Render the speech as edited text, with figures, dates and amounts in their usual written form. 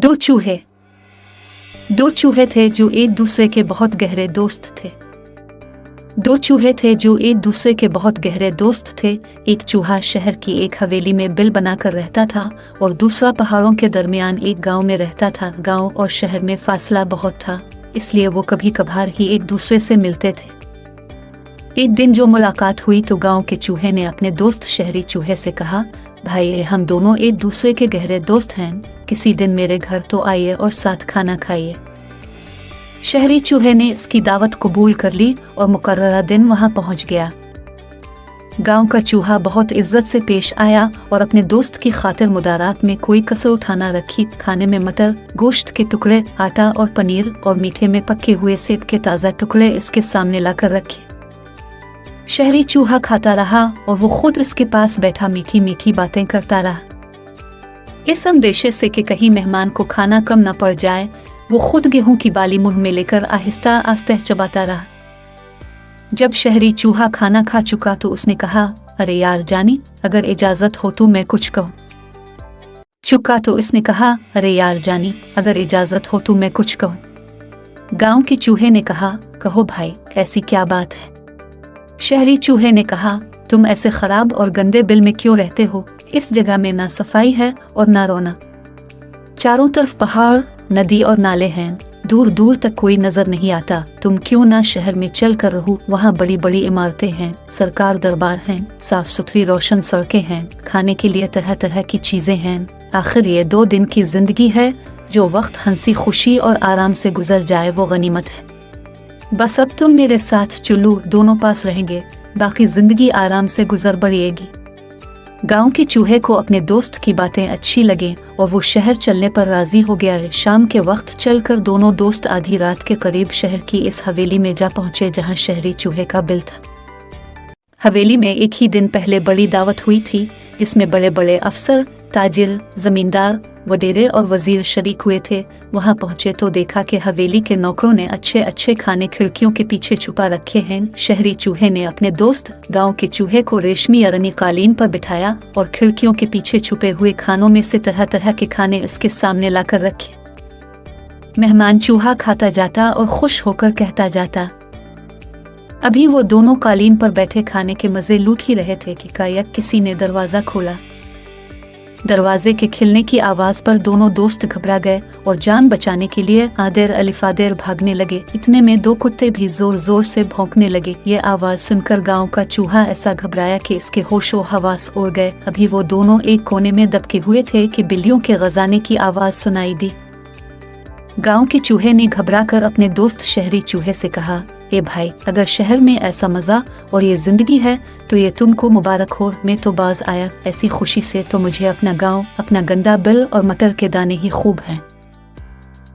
दो चूहे थे जो एक दूसरे के बहुत गहरे दोस्त थे। दो चूहे थे जो एक दूसरे के बहुत गहरे दोस्त थे। एक चूहा शहर की एक हवेली में बिल बनाकर रहता था और दूसरा पहाड़ों के दरमियान एक गांव में रहता था। गांव और शहर में फासला बहुत था, इसलिए वो कभी कभार ही एक दूसरे से मिलते थे। एक दिन जो मुलाकात हुई तो गांव के चूहे ने अपने दोस्त शहरी चूहे से कहा, भाई हम दोनों एक दूसरे के गहरे दोस्त हैं, किसी दिन मेरे घर तो आइए और साथ खाना खाइए। शहरी चूहे ने इसकी दावत कबूल कर ली और मुकर्ररा दिन वहां पहुंच गया। गांव का चूहा बहुत इज्जत से पेश आया और अपने दोस्त की खातिर मुदारात में कोई कसर उठाना रखी। खाने में मटर, गोश्त के टुकड़े, आटा और पनीर और मीठे में पके हुए सेब के ताज़ा टुकड़े इसके सामने लाकर रखे। शहरी चूहा खाता रहा और वो खुद इसके पास बैठा मीठी मीठी बातें करता रहा। इस अंदेशे से कि कहीं मेहमान को खाना कम न पड़ जाए, वो खुद गेहूं की बाली मुंह में लेकर आहिस्ता आहिस्ता चबाता रहा। जब शहरी चूहा खाना खा चुका तो उसने कहा, अरे यार जानी, अगर इजाजत हो तो मैं कुछ कहूँ। चुका तो इसने कहा, अरे यार जानी, अगर इजाजत हो तो मैं कुछ कहूँ। गांव के चूहे ने कहा, कहो भाई, ऐसी क्या बात है। शहरी चूहे ने कहा, तुम ऐसे खराब और गंदे बिल में क्यों रहते हो। इस जगह में ना सफाई है और ना रौनक। चारों तरफ पहाड़, नदी और नाले हैं, दूर दूर तक कोई नजर नहीं आता। तुम क्यों ना शहर में चल कर रहो, वहाँ बड़ी बड़ी इमारतें हैं, सरकार दरबार हैं, साफ सुथरी रोशन सड़कें हैं, खाने के लिए तरह तरह की चीजें हैं। आखिर ये 2 दिन की जिंदगी है, जो वक्त हंसी खुशी और आराम से गुजर जाए वो गनीमत है। बस अब तुम मेरे साथ चलो, दोनों पास रहेंगे, बाकी जिंदगी आराम से गुजर बढ़ेगी। गांव के चूहे को अपने दोस्त की बातें अच्छी लगी और वो शहर चलने पर राजी हो गया। शाम के वक्त चलकर दोनों दोस्त आधी रात के करीब शहर की इस हवेली में जा पहुंचे जहां शहरी चूहे का बिल था। हवेली में एक ही दिन पहले बड़ी दावत हुई थी, जिसमें बड़े बड़े अफसर, ताजिर, जमींदार, वडेरे और वजीर शरीक हुए थे। वहां पहुंचे तो देखा कि हवेली के नौकरों ने अच्छे अच्छे खाने खिड़कियों के पीछे छुपा रखे हैं। शहरी चूहे ने अपने दोस्त गांव के चूहे को रेशमी अरनी कालीन पर बिठाया और खिड़कियों के पीछे छुपे हुए खानों में से तरह तरह के खाने इसके सामने लाकर रखे। मेहमान चूहा खाता जाता और खुश होकर कहता जाता। अभी वो दोनों कालीन पर बैठे खाने के मजे लूट ही रहे थे कि कायक किसी ने दरवाजा खोला। दरवाजे के खिलने की आवाज पर दोनों दोस्त घबरा गए और जान बचाने के लिए आदेर अलिफादेर भागने लगे। इतने में 2 कुत्ते भी जोर जोर से भौंकने लगे। ये आवाज सुनकर गांव का चूहा ऐसा घबराया कि इसके होशो हवास उड़ गए। अभी वो दोनों एक कोने में दबके हुए थे कि बिल्लियों के गजाने की आवाज सुनाई दी। गांव के चूहे ने घबरा कर अपने दोस्त शहरी चूहे से कहा, ए भाई, अगर शहर में ऐसा मजा और ये जिंदगी है तो ये तुमको मुबारक हो। मैं तो बाज आया ऐसी खुशी से तो मुझे अपना गांव, अपना गंदा बिल और मटर के दाने ही खूब हैं।